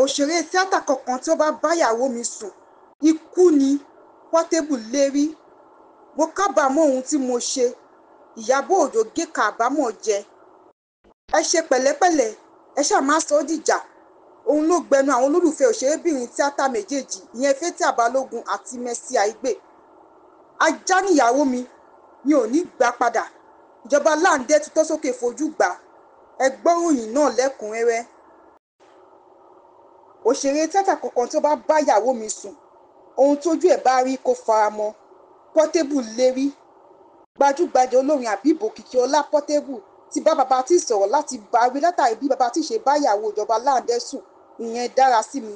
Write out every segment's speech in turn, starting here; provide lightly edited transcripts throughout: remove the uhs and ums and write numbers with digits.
òṣèré tíátà kankan tí ó bá báyàwó mi sùn ikú ni. Portable lérí. Mo kábàámọ̀ ohun tí mo ṣe. Ìyábọ̀ Òjó gé kábàámọ̀ jẹ. Ẹ ṣe pẹ̀lẹ́pẹ̀lẹ́, ẹ ṣáà má sọ ọ́ dìjà. Òun ló gbẹnu àwọn olólùfẹ́ òṣèrébìnrin tíátà méjèèjì ìyẹn Fathia Balogun àti Mercy Aigbe. Ajá níyàwó mi ò ní gbà padà. Ìjọba Láǹdé tutọ́ sókè fojú gbà. Ẹ gbọ́ròyìn náà lẹ́kùnrẹ́rẹ́. Òṣèré tíátà kankan tí ó bá báyàwó mi sùn ohun tójú ẹ̀ bá rí kó faramọ́. Portable lérí. Gbajúgbajà olórin Habib Òkìkíọlá Portable ti bá Babatí sọ̀rọ̀ láti bá wí látàrí bí Babatí ṣe báyàwó ìjọba Láǹdé sùn ìyẹn Dárasími.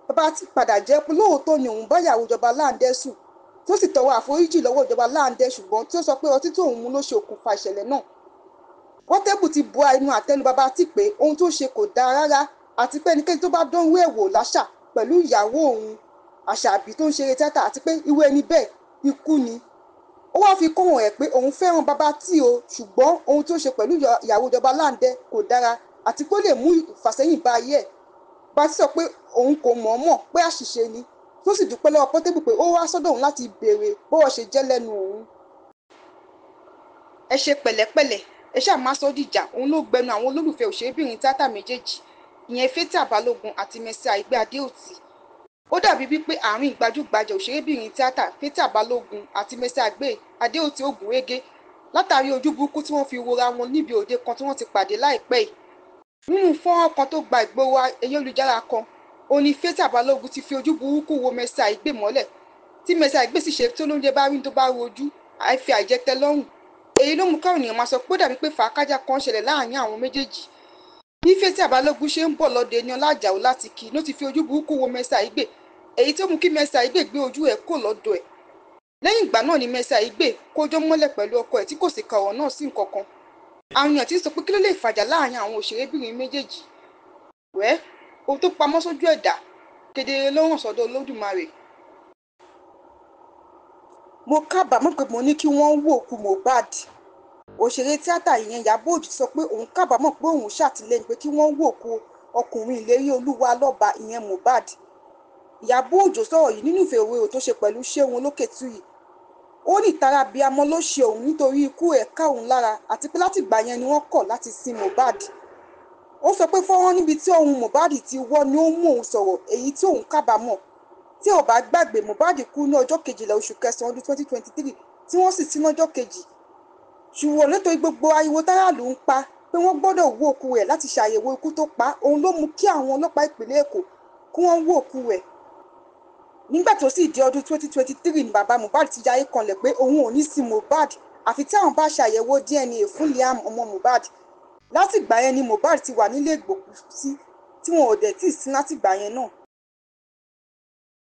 Babatí padà jẹ́ pé lóòótọ́ ni òun báyàwó ìjọba Láǹdé sùn tó sì tọrọ àforíjì lọ́wọ́ ìjọba Láǹdé ṣùgbọ́n tí ó sọ pé ọtí tóun mú ló ṣe okùnfà ìṣẹ̀lẹ̀ náà. Portable ti bu ẹnu àtẹ́lu Babatí pé ohun tó ṣe kò dáa rárá àti pé ẹnikẹ́ni tó bá dánwó ẹ̀wò láṣà pẹ̀lú ìyàwó òun Àṣàbí tó ń ṣeré tíátà àti pé irú ẹni bẹ́ẹ̀ ikú ni. Ó wá fi kóhùn ẹ̀ pé òun fẹ́ràn Babatí o ṣùgbọ́n ohun tó ṣe pẹ̀lú ìyàwó ìjọba Láǹdé kò dára àti pé ó lè mú ìfàsẹ́yìn bá ayé ẹ̀. Babatí sọ pé òun kò mọ̀ọ́mọ̀ pé àṣìṣe ni tó sì dúpẹ́ lọ́wọ́ Portable pé ó wá sọ́dọ̀ òun láti béèrè bọ́wọ́ ṣe jẹ́ lẹ́nu òun. Ẹ ṣe pẹ̀lẹ́pẹ̀lẹ́, ẹ ṣáà má sọ dìjà. Òun ló gbẹnu àwọn olólùfẹ́ òṣèrébìnrin tíátà méjèèjì ìyẹn Fathia Balogun àti Mercy Aigbe Adéòtí. Ó dàbí wípé àárín gbajúgbajà òṣèrébìnrin tíátà Fathia Balogun àti Mercy Aigbe Adéòtí ó gún régé látàrí ojú burúkú tí wọ́n fi wora wọn níbi òde kan tí wọ́n ti pàdé láìpẹ́ yìí. Nínú fọ́nrán kan tó gba ìgboro ayélujára kan, ó ní Fathia Balogun ti fi ojú burúkú wo Mercy Aigbe mọ́lẹ̀ tí Mercy Aigbe sì ṣe tó lóúnjẹ bá rí tó bá rojú àìfi àìjẹtẹ́ lọ́rùn. Èyí ló mú káwọn ènìyàn máa sọ pé ó dàbí pé fàákájà kan ṣẹlẹ̀ láàárín àwọn méjèèjì. Bí Fathia Balogun ṣe ń bọ̀ lọ́dẹ ní Ọlájàó láti kí ló ti fi ojú burúkú wo Mercy Aigbe èyí tó mú kí Mercy Aigbe gbé ojú ẹ̀ kò lọ́dọ̀ ẹ̀. Lẹ́yìn ìgbà náà ni Mercy Aigbe kójọ́ mọ́lẹ̀ pẹ̀lú ọkọ ẹ̀ tí kò sì ka ọ̀rọ̀ náà sí nǹkan kan. Àwọn èèyàn ti ń sọ pé kí ló lè fàjà láàárín àwọn òṣèrébìnrin méjèèjì. Ohun tó pamọ́ sójú ẹ̀dá kedere ló hàn sọ́dọ̀ Olódùmarè. Mo kábàámọ̀ pé mo ní kí wọ́n wó òkú Mohbad. Òṣèré tíátà ìyẹn Ìyábọ̀ Òjó sọ pé òun kábàámọ̀ pé òun ṣàtìlẹ́yìn pé kí wọ́n wó òkú ọkùnrin ìlérí olúwa lọ́ba ìyẹn Mohbad. Ìyábọ̀ Òjó sọ̀rọ̀ yìí nínú ìfèròwérò tó ṣe pẹ̀lú Ṣéun Olókètúyì. Ó ní ìtara abiyamọ ló ṣe òun nítorí ikú ẹ̀ ká òun lára àti pé láti ìgbà yẹn ni wọ́n kọ̀ láti sin Mohbad. Ó sọ pé fọ́nrán níbi tí ohun Mohbad ti wọ́ ni ó mú òun sọ̀rọ̀ èyí tí òun kábàámọ̀. Tí ò bá gbàgbé Mohbad kú ní ọjọ́ 12 oṣù kẹsàn-án ọdún 2023 tí wọ́n sì sin lọ́jọ́ kejì. Ṣùgbọ́n nítorí gbogbo ariwo táràlú ń pa pé wọ́n gbọ́dọ̀ wó òkú rẹ̀ láti ṣàyẹ̀wò ikú tó pa òun ló mú kí àwọn ọlọ́pàá ìpínlẹ̀ Èkó kí wọ́n wó òkú rẹ̀. Nígbà tó sì di ọdún 2023 ni bàbá Mohbad ti jáyé kanlẹ̀ pé òun ò ní sin Mohbad àfi tí àwọn bá ṣàyẹ̀wò DNA fún Liam ọmọ Mohbad. Láti ìgbà yẹn ni Mohbad ti wà nílé ìgbòkúsí tí wọn ò dẹ̀ tí ì sin láti ìgbà yẹn náà.